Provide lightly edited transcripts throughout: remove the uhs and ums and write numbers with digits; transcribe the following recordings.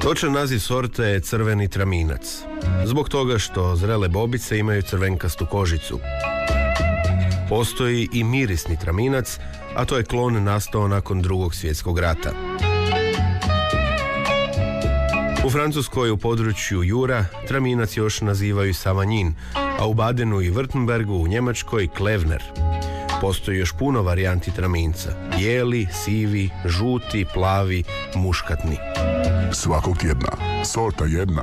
Točan naziv sorte je crveni traminac, zbog toga što zrele bobice imaju crvenkastu kožicu. Postoji i mirisni traminac, a to je klon nastao nakon Drugog svjetskog rata. U Francuskoj u području Jura traminac još nazivaju savanjin, a u Badenu i Württembergu u Njemačkoj klevner. Postoji još puno varijanti traminca: bijeli, sivi, žuti, plavi, muškatni. Svakog tjedna, sorta jedna.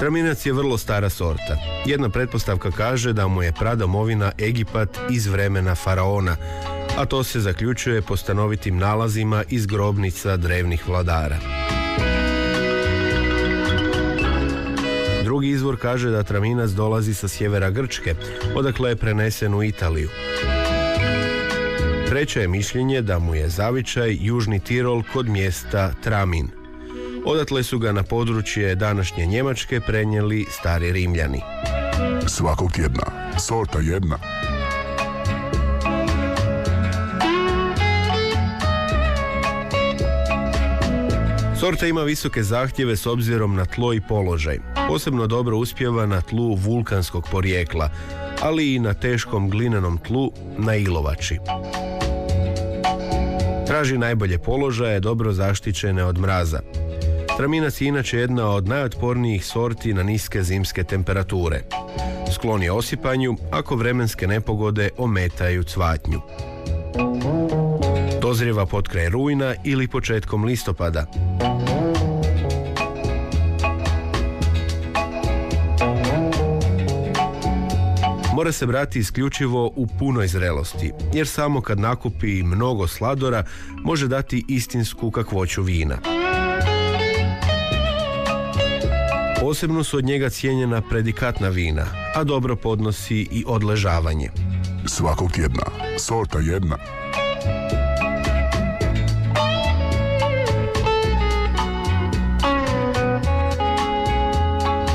Traminac je vrlo stara sorta. Jedna pretpostavka kaže da mu je pradomovina Egipat iz vremena faraona, a to se zaključuje po stanovitim nalazima iz grobnica drevnih vladara. Drugi izvor kaže da traminac dolazi sa sjevera Grčke, odakle je prenesen u Italiju. Treće je mišljenje da mu je zavičaj Južni Tirol kod mjesta Tramin. Odatle su ga na područje današnje Njemačke prenijeli stari Rimljani. Svakog tjedna, sorta jedna. Sorta ima visoke zahtjeve s obzirom na tlo i položaj. Posebno dobro uspijeva na tlu vulkanskog porijekla, ali i na teškom glinenom tlu na ilovači. Traži najbolje položaje, dobro zaštićene od mraza. Traminac je inače jedna od najotpornijih sorti na niske zimske temperature. Sklon je osipanju ako vremenske nepogode ometaju cvatnju. Dozrijeva potkraj rujna ili početkom listopada. Mora se brati isključivo u punoj zrelosti, jer samo kad nakupi mnogo sladora može dati istinsku kakvoću vina. Posebno su od njega cijenjena predikatna vina, a dobro podnosi i odležavanje. Svakog tjedna, sorta jedna.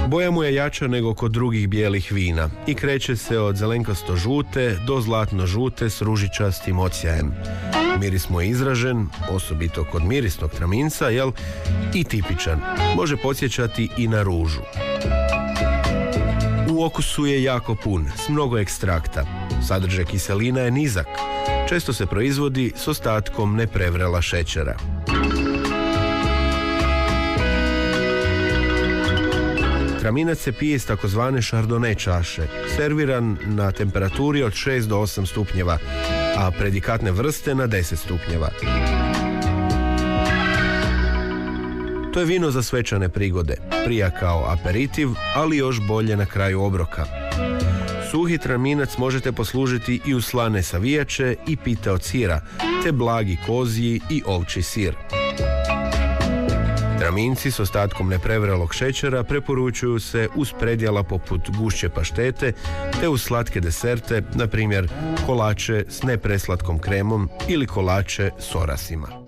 Boja mu je jača nego kod drugih bijelih vina i kreće se od zelenkasto-žute do zlatno-žute s ružičastim odsjajem. Miris mu je izražen, osobito kod mirisnog traminca, i tipičan. Može podsjećati i na ružu. U okusu je jako pun, s mnogo ekstrakta. Sadržaj kiselina je nizak. Često se proizvodi s ostatkom neprevrela šećera. Traminac se pije iz takozvane šardone čaše, serviran na temperaturi od 6 do 8 stupnjeva, a predikatne vrste na 10 stupnjeva. To je vino za svečane prigode, prija kao aperitiv, ali još bolje na kraju obroka. Suhi traminac možete poslužiti i u slane savijače i pite od sira, te blagi kozji i ovčji sir. Traminci s ostatkom neprevrelog šećera preporučuju se uz predjela poput gušće paštete te uz slatke deserte, na primjer kolače s nepreslatkom kremom ili kolače s orasima.